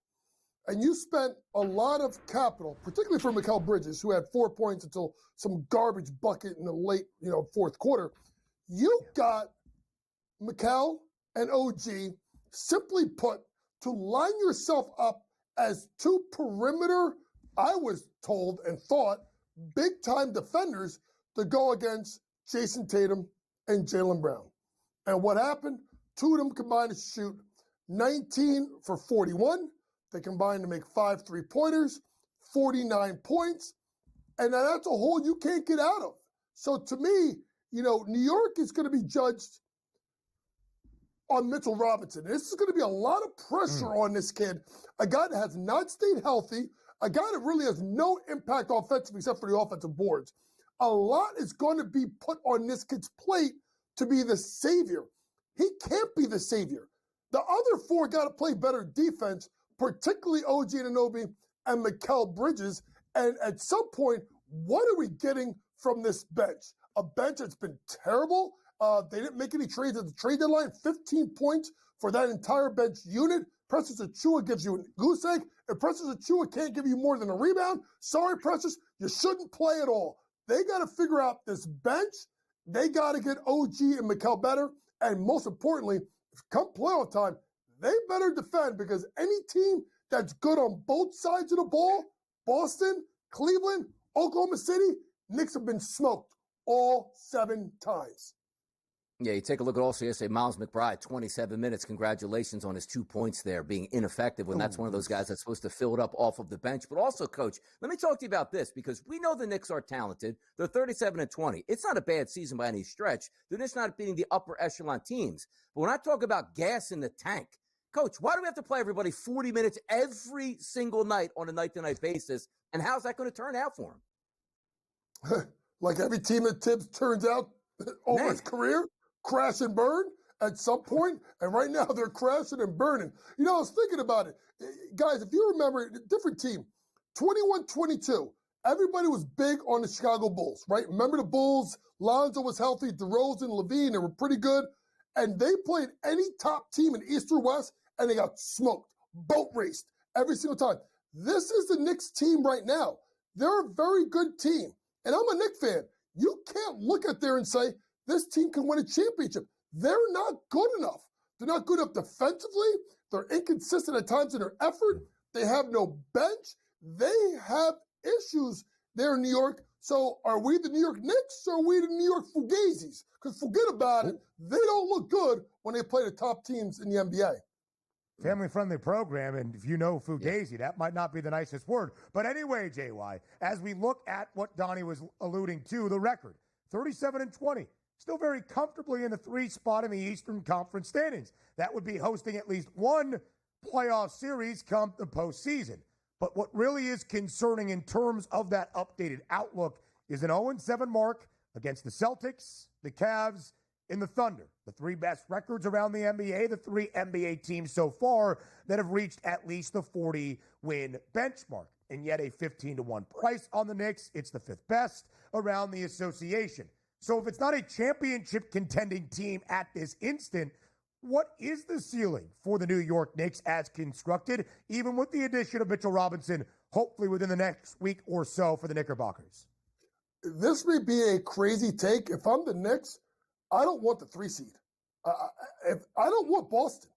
and you spent a lot of capital, particularly for Mikal Bridges, who had 4 points until some garbage bucket in the late fourth quarter. You got Mikal and OG, simply put, to line yourself up as two perimeter, I was told and thought, big-time defenders to go against Jason Tatum and Jaylen Brown. And what happened? Two of them combined to shoot 19 for 41. They combined to make 5 3-pointers, 49 points. And now that's a hole you can't get out of. So to me, New York is going to be judged on Mitchell Robinson. This is going to be a lot of pressure on this kid, a guy that has not stayed healthy, a guy that really has no impact offensively except for the offensive boards. A lot is going to be put on this kid's plate to be the savior. He can't be the savior. The other four got to play better defense, particularly OG Anunoby and Mikal Bridges. And at some point, what are we getting from this bench? A bench that's been terrible. They didn't make any trades at the trade deadline. 15 points for that entire bench unit. Precious Achiuwa gives you a goose egg. If Precious Achiuwa can't give you more than a rebound, sorry, Precious, you shouldn't play at all. They got to figure out this bench. They got to get OG and Mikal better. And most importantly, come playoff time, they better defend, because any team that's good on both sides of the ball, Boston, Cleveland, Oklahoma City, Knicks have been smoked all 7 times. Yeah, you take a look at also yesterday, Miles McBride, 27 minutes. Congratulations on his 2 points there, being ineffective when that's one of those guys that's supposed to fill it up off of the bench. But also, Coach, let me talk to you about this, because we know the Knicks are talented. They're 37-20. It's not a bad season by any stretch. They're just not beating the upper echelon teams. But when I talk about gas in the tank, Coach, why do we have to play everybody 40 minutes every single night on a night-to-night basis? And how's that going to turn out for him? Like every team that Tibbs turns out over his career? Crash and burn at some point, and right now they're crashing and burning. I was thinking about it. Guys, if you remember, different team, 21-22, everybody was big on the Chicago Bulls, right? Remember the Bulls? Lonzo was healthy, DeRozan, Levine, they were pretty good, and they played any top team in East or West, and they got smoked, boat raced every single time. This is the Knicks team right now. They're a very good team, and I'm a Knicks fan. You can't look at there and say, this team can win a championship. They're not good enough. They're not good enough defensively. They're inconsistent at times in their effort. They have no bench. They have issues there in New York. So are we the New York Knicks or are we the New York Fugazis? Because forget about it. They don't look good when they play the top teams in the NBA. Family-friendly program, and if you know Fugazi, that might not be the nicest word. But anyway, JY, as we look at what Donnie was alluding to, the record, 37-20. Still very comfortably in the 3 spot in the Eastern Conference standings. That would be hosting at least one playoff series come the postseason. But what really is concerning in terms of that updated outlook is an 0-7 mark against the Celtics, the Cavs, and the Thunder. The 3 best records around the NBA, the 3 NBA teams so far that have reached at least the 40-win benchmark. And yet a 15-1 price on the Knicks. It's the 5th best around the association. So if it's not a championship contending team at this instant, what is the ceiling for the New York Knicks as constructed, even with the addition of Mitchell Robinson, hopefully within the next week or so for the Knickerbockers? This may be a crazy take. If I'm the Knicks, I don't want the 3 seed. I don't want Boston.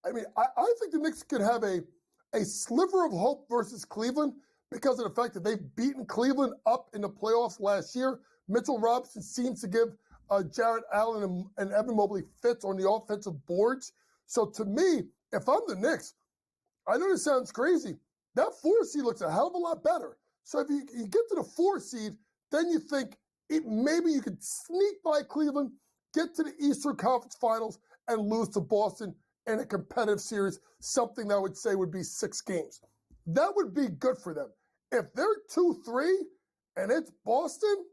I mean, I think the Knicks could have a sliver of hope versus Cleveland because of the fact that they've beaten Cleveland up in the playoffs last year. Mitchell Robinson seems to give Jarrett Allen and Evan Mobley fits on the offensive boards. So to me, if I'm the Knicks, I know this sounds crazy. That 4 seed looks a hell of a lot better. So if you get to the 4 seed, then you think maybe you could sneak by Cleveland, get to the Eastern Conference Finals, and lose to Boston in a competitive series, something that I would say would be 6 games. That would be good for them. If they're 2-3 and it's Boston,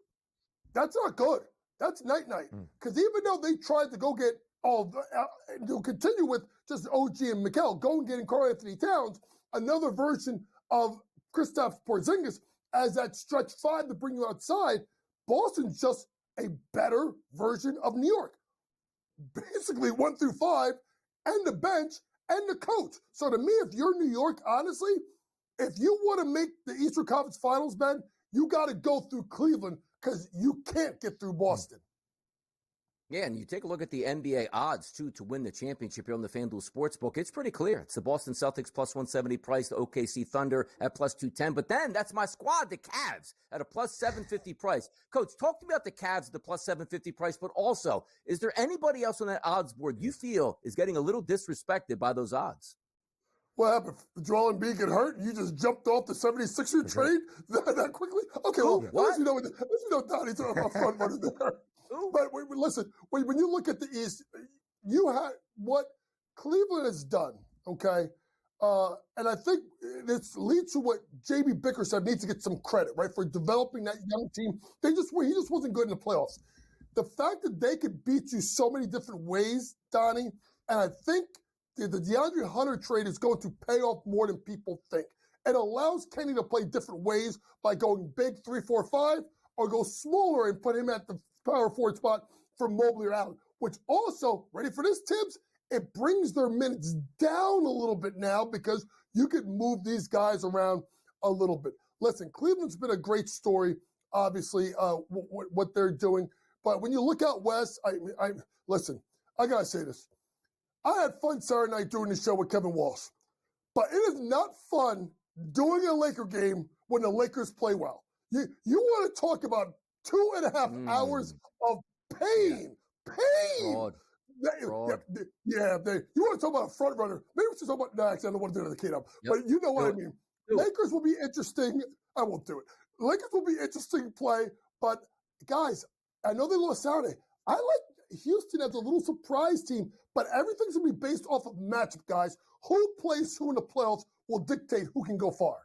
that's not good. That's night-night. Because even though they tried to go get to continue with just OG and Mikal, go and getting Karl-Anthony Towns, another version of Kristaps Porzingis as that stretch 5 to bring you outside, Boston's just a better version of New York. Basically 1 through 5, and the bench, and the coach. So to me, if you're New York, honestly, if you want to make the Eastern Conference Finals, Ben, you got to go through Cleveland because you can't get through Boston. Yeah, and you take a look at the NBA odds, too, to win the championship here on the FanDuel Sportsbook. It's pretty clear. It's the Boston Celtics plus 170 price, the OKC Thunder at plus 210. But then that's my squad, the Cavs, at a plus 750 price. Coach, talk to me about the Cavs at the plus 750 price, but also, is there anybody else on that odds board you feel is getting a little disrespected by those odds? What happened? Joel Embiid get hurt and you just jumped off the 76er trade that quickly? Okay, well, at least we know Donnie's a front runner there. But listen, when you look at the East, you had what Cleveland has done, okay? And I think this leads to what J.B. Bickerstaff needs to get some credit, right, for developing that young team. He just wasn't good in the playoffs. The fact that they could beat you so many different ways, Donnie, and I think the DeAndre Hunter trade is going to pay off more than people think. It allows Kenny to play different ways by going big 3-4-5 or go smaller and put him at the power forward spot for Mobley or Allen, which also, ready for this, Tibbs? It brings their minutes down a little bit now because you could move these guys around a little bit. Listen, Cleveland's been a great story, obviously, what they're doing. But when you look out west, listen, I got to say this. I had fun Saturday night doing the show with Kevin Walsh. But it is not fun doing a Laker game when the Lakers play well. You want to talk about 2.5 hours of pain. Pain. Fraud. Yeah, you want to talk about a front runner. Maybe we should talk about I don't want to do it to the kid up. But you know what I mean. Lakers will be interesting. I won't do it. Lakers will be interesting play. But, guys, I know they lost Saturday. I like Houston as a little surprise team, but everything's going to be based off of matchup, guys. Who plays who in the playoffs will dictate who can go far.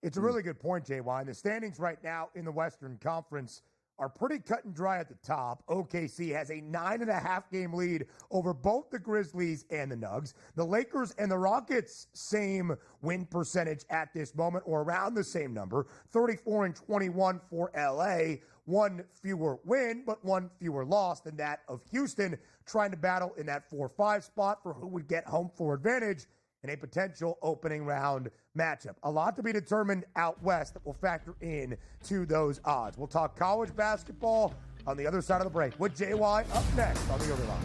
It's a really good point, JY. The standings right now in the Western Conference are pretty cut and dry at the top. OKC has a 9.5-game lead over both the Grizzlies and the Nugs. The Lakers and the Rockets, same win percentage at this moment, or around the same number, 34-21 for LA. One fewer win, but one fewer loss than that of Houston, trying to battle in that 4-5 spot for who would get home floor advantage in a potential opening round matchup. A lot to be determined out west that will factor in to those odds. We'll talk college basketball on the other side of the break with JY up next on the Early Line.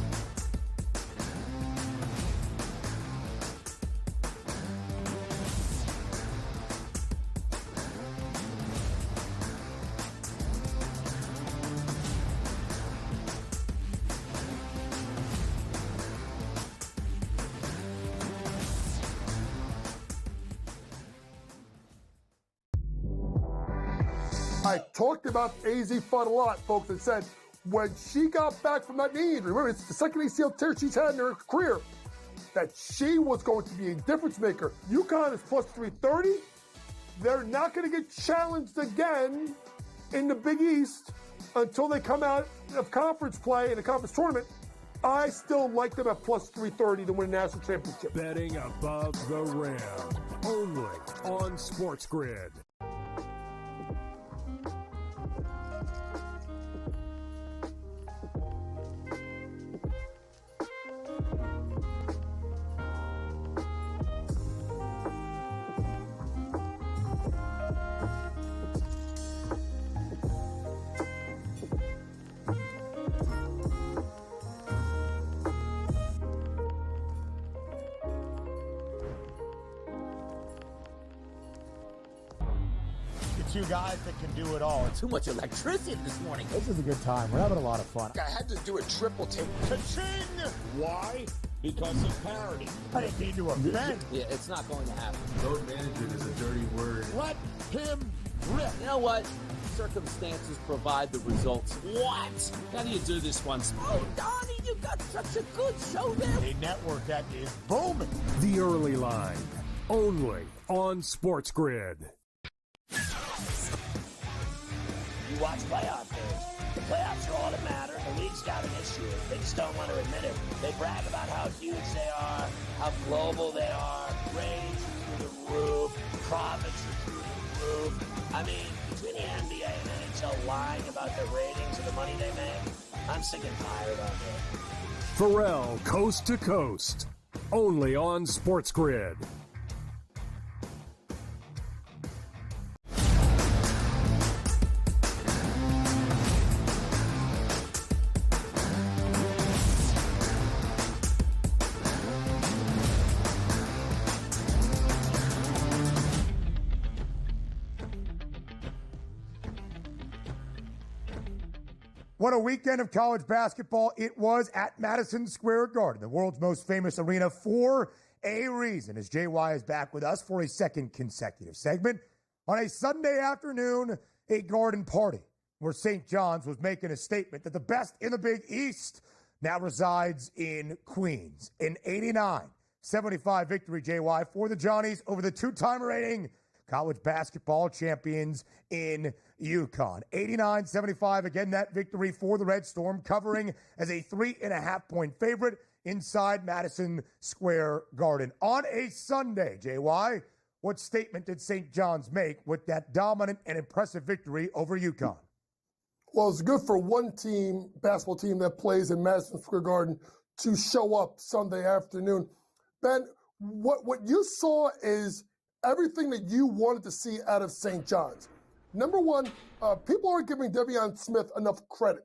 I talked about AZ Fun a lot, folks, and said when she got back from that knee injury, remember, it's the second ACL tear she's had in her career, that she was going to be a difference maker. UConn is plus 330. They're not going to get challenged again in the Big East until they come out of conference play in the conference tournament. I still like them at plus 330 to win a national championship. Betting above the rim. Only on SportsGrid. Two guys that can do it all. Too much electricity this morning. This is a good time. We're having a lot of fun. I had to do a triple take. Ka-ching! Why? Because of parity. I didn't mean to offend. Yeah, it's not going to happen. Load management is a dirty word. Let him rip. You know what? Circumstances provide the results. What? How do you do this once? Oh, Donnie, you got such a good show there. A network that is booming. The Early Line. Only on SportsGrid. You watch playoff games. The playoffs are all that matter. The league's got an issue. They just don't want to admit it. They brag about how huge they are, how global they are, ratings are through the roof, profits are through the roof. I mean, between the NBA and NHL lying about their ratings and the money they make, I'm sick and tired of it. Pharrell, Coast to Coast. Only on SportsGrid. What a weekend of college basketball it was at Madison Square Garden, the world's most famous arena for a reason, as JY is back with us for a second consecutive segment on a Sunday afternoon, a garden party where St. John's was making a statement that the best in the Big East now resides in Queens. An 89-75 victory, JY, for the Johnnies over the two-time reigning college basketball champions in UConn. 89-75, again, that victory for the Red Storm, covering as a 3.5-point favorite inside Madison Square Garden. On a Sunday, JY, what statement did St. John's make with that dominant and impressive victory over UConn? Well, it's good for one team, basketball team that plays in Madison Square Garden, to show up Sunday afternoon. Ben, what you saw is everything that you wanted to see out of St. John's. Number one, people aren't giving Devion Smith enough credit.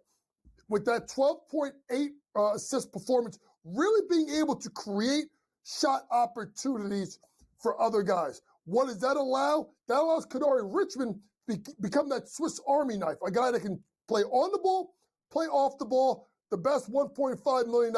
With that 12.8 assist performance, really being able to create shot opportunities for other guys. What does that allow? That allows Kadari Richmond to become that Swiss Army knife, a guy that can play on the ball, play off the ball, the best $1.5 million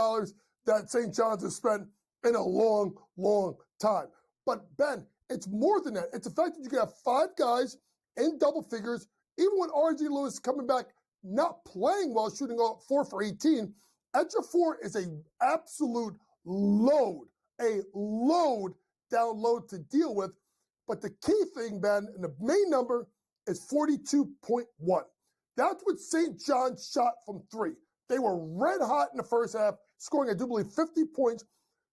that St. John's has spent in a long, long time. But, Ben, it's more than that. It's the fact that you can have five guys in double figures, even when R.G. Lewis is coming back not playing well, shooting 4 for 18. Ejiofor is an absolute load, down load to deal with. But the key thing, Ben, and the main number is 42.1. That's what St. John's shot from three. They were red hot in the first half, scoring, I do believe, 50 points.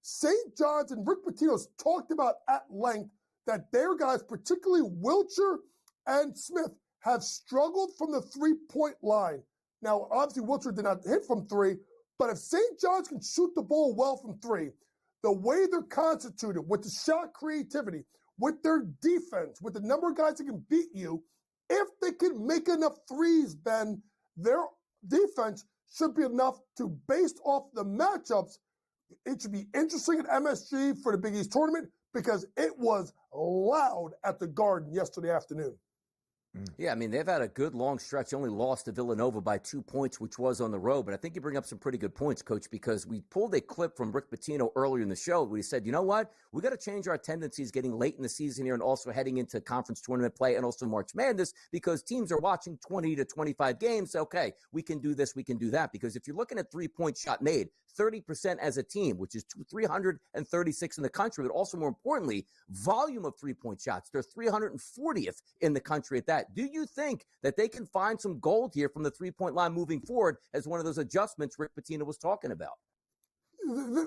St. John's and Rick Pitino's talked about at length that their guys, particularly Wilcher and Smith, have struggled from the three-point line. Now, obviously, Wilcher did not hit from three, but if St. John's can shoot the ball well from three, the way they're constituted with the shot creativity, with their defense, with the number of guys that can beat you, if they can make enough threes, Ben, their defense should be enough to, based off the matchups, it should be interesting at MSG for the Big East tournament because it was loud at the Garden yesterday afternoon. Yeah, I mean, they've had a good long stretch. They only lost to Villanova by 2 points, which was on the road. But I think you bring up some pretty good points, Coach, because we pulled a clip from Rick Pitino earlier in the show where he said, you know what? We got to change our tendencies getting late in the season here and also heading into conference tournament play and also March Madness because teams are watching 20 to 25 games. Okay, we can do this, we can do that. Because if you're looking at three-point shot made, 30% as a team, which is 336 in the country, but also more importantly, volume of three-point shots. They're 340th in the country at that. Do you think that they can find some gold here from the three-point line moving forward as one of those adjustments Rick Pitino was talking about?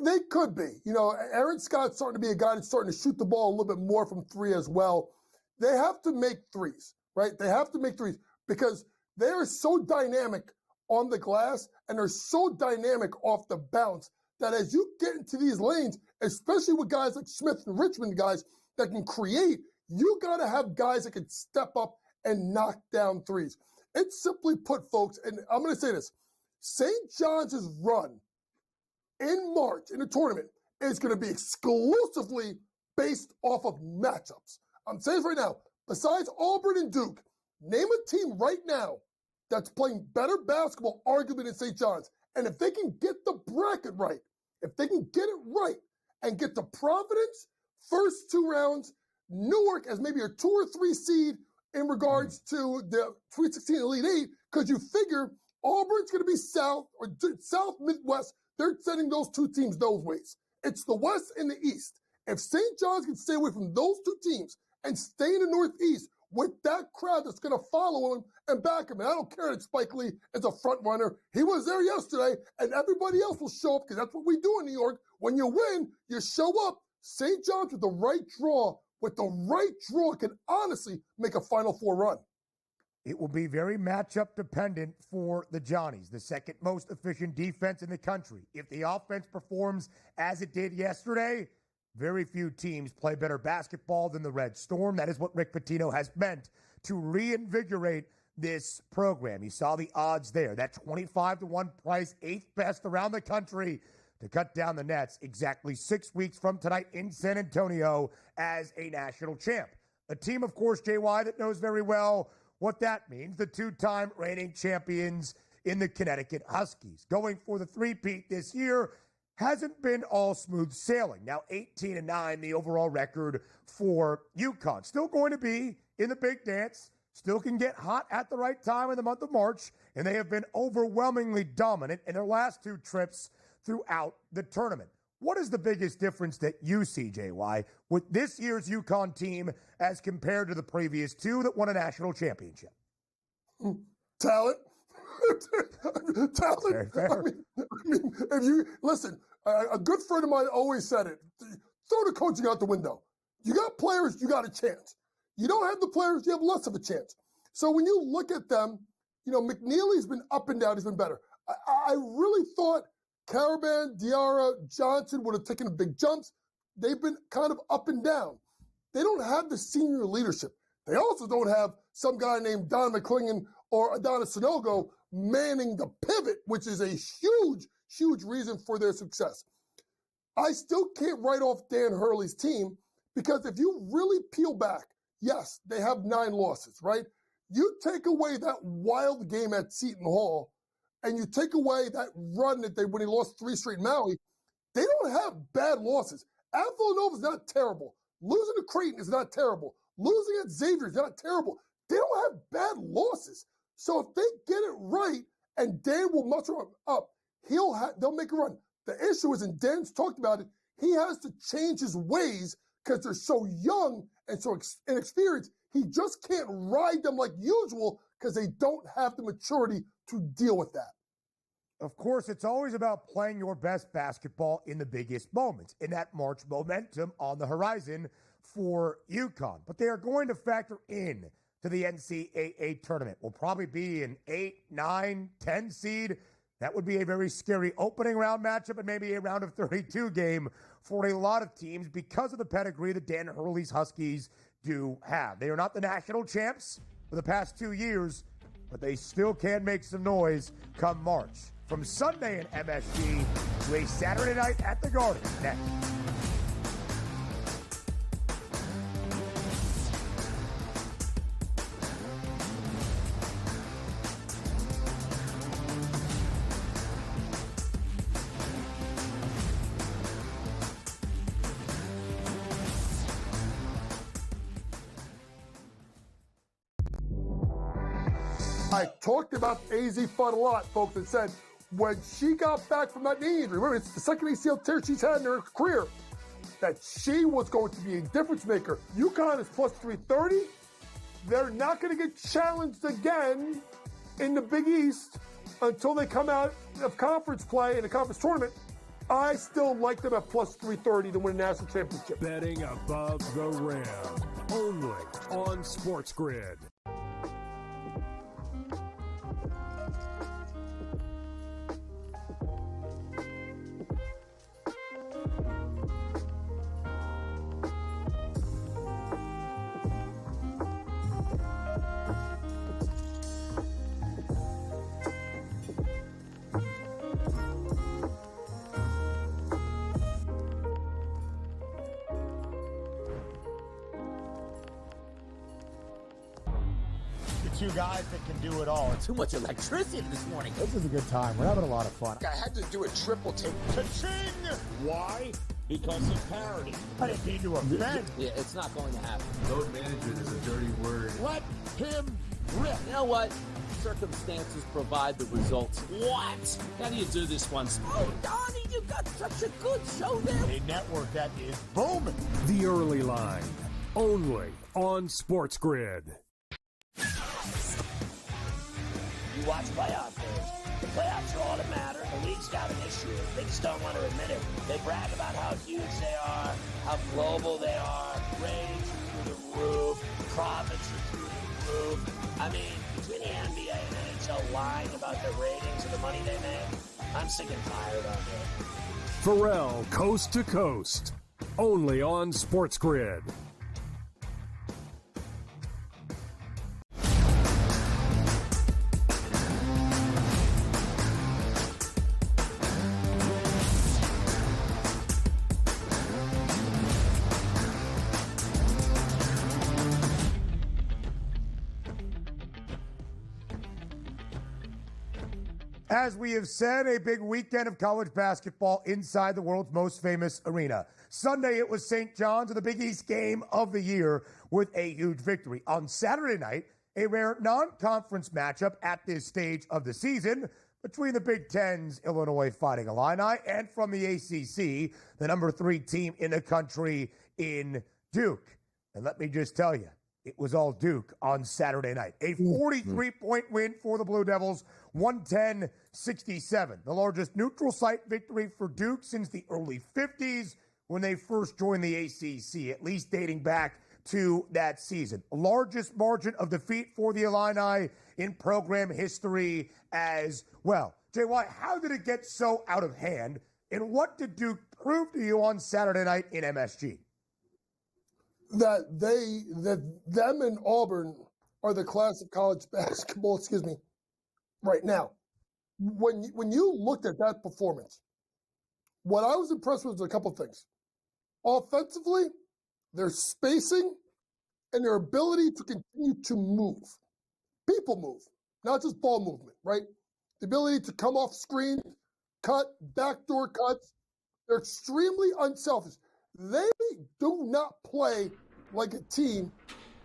They could be. You know, Aaron Scott's starting to be a guy that's starting to shoot the ball a little bit more from three as well. They have to make threes, right? They have to make threes because they are so dynamic on the glass and they're so dynamic off the bounce that as you get into these lanes, especially with guys like Smith and Richmond, guys that can create, you got to have guys that can step up and knock down threes. It's simply put, folks, and I'm going to say this, St. John's' run in March in the tournament is going to be exclusively based off of matchups. I'm saying this right now, besides Auburn and Duke, name a team right now that's playing better basketball, arguably, than St. John's. And if they can get the bracket right, if they can get it right and get to Providence, first two rounds, Newark as maybe a 2 or 3 seed in regards to the Sweet 16 Elite 8, because you figure Auburn's going to be South or South Midwest. They're sending those two teams those ways. It's the West and the East. If St. John's can stay away from those two teams and stay in the Northeast with that crowd that's going to follow him and back him, and I don't care that Spike Lee is a front runner. He was there yesterday, and everybody else will show up because that's what we do in New York. When you win, you show up. St. John's with the right draw can honestly make a Final Four run. It will be very matchup dependent for the Johnnies, the second most efficient defense in the country. If the offense performs as it did yesterday, very few teams play better basketball than the Red Storm. That is what Rick Pitino has meant to reinvigorate this program. You saw the odds there. That 25-1 price, 8th best around the country to cut down the nets exactly 6 weeks from tonight in San Antonio as a national champ. A team, of course, JY, that knows very well what that means. The two-time reigning champions in the Connecticut Huskies. Going for the three-peat this year, hasn't been all smooth sailing. Now 18-9, the overall record for UConn. Still going to be in the big dance, still can get hot at the right time in the month of March, and they have been overwhelmingly dominant in their last two trips throughout the tournament. What is the biggest difference that you see, JY, with this year's UConn team as compared to the previous two that won a national championship? Talent. Talent. Very fair. I mean, if you listen, a good friend of mine always said it. Throw the coaching out the window. You got players, you got a chance. You don't have the players, you have less of a chance. So when you look at them, you know, McNeely's been up and down. He's been better. I really thought Caravan, Diarra, Johnson would have taken big jumps. They've been kind of up and down. They don't have the senior leadership. They also don't have some guy named Don McClingan or Adonis Sanogo manning the pivot, which is a huge, huge reason for their success. I still can't write off Dan Hurley's team because if you really peel back, yes, they have 9 losses, right? You take away that wild game at Seton Hall and you take away that run that when he lost 3 straight in Maui, they don't have bad losses. At Villanova is not terrible. Losing to Creighton is not terrible. Losing at Xavier is not terrible. They don't have bad losses. So if they get it right and Dan will muster up, they'll make a run. The issue is, and Dan's talked about it, he has to change his ways because they're so young and so inexperienced. He just can't ride them like usual because they don't have the maturity to deal with that. Of course, it's always about playing your best basketball in the biggest moments, in that March momentum on the horizon for UConn. But they are going to factor in to the NCAA tournament. Will probably be an 8, 9, 10 seed. That would be a very scary opening round matchup and maybe a round of 32 game for a lot of teams because of the pedigree that Dan Hurley's Huskies do have. They are not the national champs for the past 2 years, but they still can make some noise come March. From Sunday in MSG to a Saturday night at the Garden next. I talked about AZ Fun a lot, folks, and said when she got back from that knee injury, remember, it's the second ACL tear she's had in her career, that she was going to be a difference maker. UConn is plus 330. They're not going to get challenged again in the Big East until they come out of conference play in the conference tournament. I still like them at plus 330 to win a national championship. Betting above the rim. Only on SportsGrid. Two guys that can do it all. Too much electricity this morning. This is a good time. We're having a lot of fun. I had to do a triple take. Ka-ching! Why? Because of parity. I didn't mean to offend. Yeah, it's not going to happen. Load management is a dirty word. Let him rip. You know what? Circumstances provide the results. What? How do you do this once? Oh, Donnie, you got such a good show there. A network that is booming. The Early Line. Only on SportsGrid. You watch playoff games. The playoffs are all that matter. The league's got an issue. They just don't want to admit it. They brag about how huge they are, how global they are, ratings are through the roof, profits are through the roof. I mean, between the NBA and NHL lying about their ratings and the money they make, I'm sick and tired of it. Pharrell, Coast to Coast. Only on SportsGrid. As we have said, a big weekend of college basketball inside the world's most famous arena. Sunday, it was St. John's, the Big East game of the year with a huge victory. On Saturday night, a rare non-conference matchup at this stage of the season between the Big Ten's Illinois Fighting Illini and from the ACC, the number 3 team in the country in Duke. And let me just tell you, it was all Duke on Saturday night. A 43-point win for the Blue Devils, 110-67. The largest neutral site victory for Duke since the early 50s when they first joined the ACC, at least dating back to that season. Largest margin of defeat for the Illini in program history as well. JY, how did it get so out of hand, and what did Duke prove to you on Saturday night in MSG? That them and Auburn are the class of college basketball, right now. When you looked at that performance, what I was impressed with was a couple things. Offensively, their spacing and their ability to continue to move. People move, not just ball movement, right? The ability to come off screen, cut, backdoor cuts. They're extremely unselfish. They do not play like a team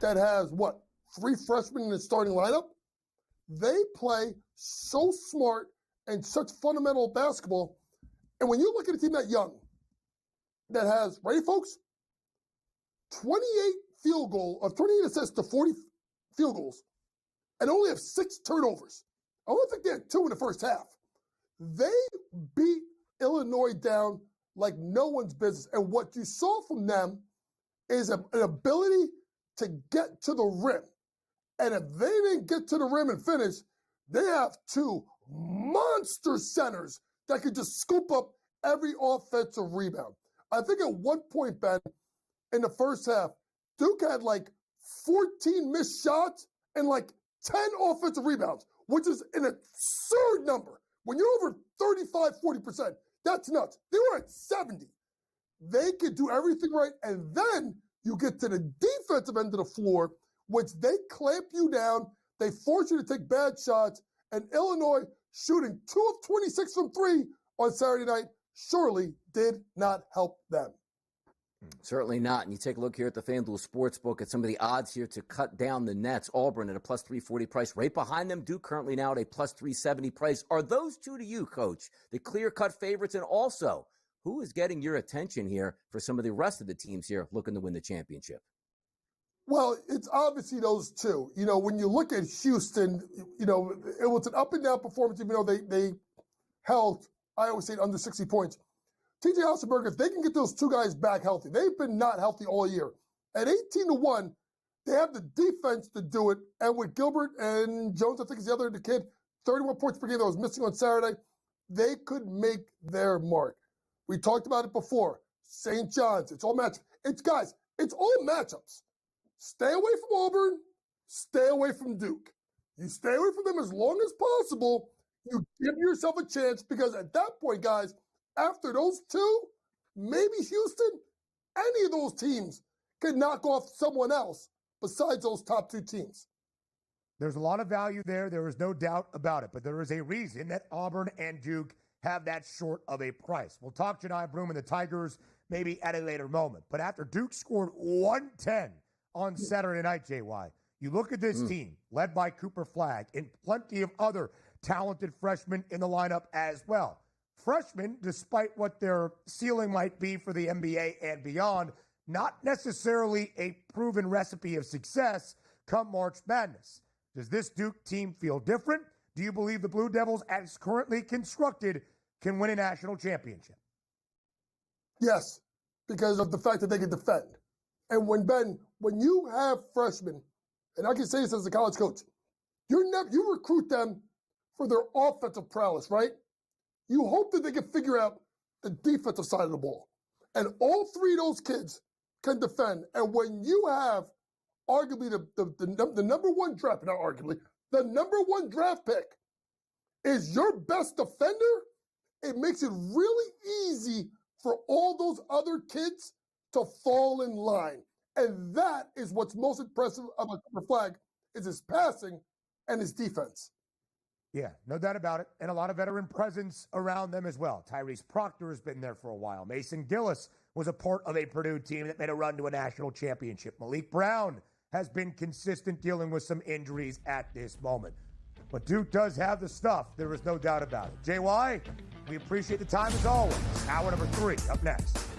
that has, 3 freshmen in the starting lineup? They play so smart and such fundamental basketball. And when you look at a team that young, that has, ready folks, 28 assists to 40 field goals, and only have 6 turnovers. I only think they had 2 in the first half. They beat Illinois down like no one's business. And what you saw from them is an ability to get to the rim. And if they didn't get to the rim and finish, they have 2 monster centers that could just scoop up every offensive rebound. I think at one point, Ben, in the first half, Duke had 14 missed shots and 10 offensive rebounds, which is an absurd number. When you're over 35, 40%, that's nuts. They were at 70. They could do everything right, and then you get to the defensive end of the floor, which they clamp you down, they force you to take bad shots, and Illinois shooting 2 of 26 from 3 on Saturday night surely did not help them. Certainly not. And you take a look here at the FanDuel Sportsbook at some of the odds here to cut down the Nets. Auburn at a plus 340 price. Right behind them, Duke currently now at a plus 370 price. Are those two to you, Coach, the clear-cut favorites? And also, who is getting your attention here for some of the rest of the teams here looking to win the championship? Well, it's obviously those two. When you look at Houston, it was an up-and-down performance, even though they held, I always say, under 60 points. TJ Hausenberger, if they can get those 2 guys back healthy, they've been not healthy all year. At 18-1, they have the defense to do it. And with Gilbert and Jones, I think is the kid, 31 points per game that was missing on Saturday, they could make their mark. We talked about it before. St. John's, it's all matchups. It's all matchups. Stay away from Auburn. Stay away from Duke. You stay away from them as long as possible. You give yourself a chance because at that point, guys, after those 2, maybe Houston, any of those teams could knock off someone else besides those top 2 teams. There's a lot of value there. There is no doubt about it. But there is a reason that Auburn and Duke have that short of a price. We'll talk Janai Broome and the Tigers maybe at a later moment. But after Duke scored 110 on Saturday night, JY, you look at this team led by Cooper Flagg and plenty of other talented freshmen in the lineup as well. Freshmen, despite what their ceiling might be for the NBA and beyond, not necessarily a proven recipe of success come March Madness. Does this Duke team feel different? Do you believe the Blue Devils, as currently constructed, can win a national championship? Yes, because of the fact that they can defend. And when you have freshmen, and I can say this as a college coach, you recruit them for their offensive prowess, right? You hope that they can figure out the defensive side of the ball. And all 3 of those kids can defend. And when you have arguably the number 1 draft, not arguably, the number 1 draft pick is your best defender, it makes it really easy for all those other kids to fall in line. And that is what's most impressive about Cooper Flagg is his passing and his defense. Yeah, no doubt about it. And a lot of veteran presence around them as well. Tyrese Proctor has been there for a while. Mason Gillis was a part of a Purdue team that made a run to a national championship. Malik Brown has been consistent dealing with some injuries at this moment. But Duke does have the stuff. There is no doubt about it. JY, we appreciate the time as always. Hour number 3 up next.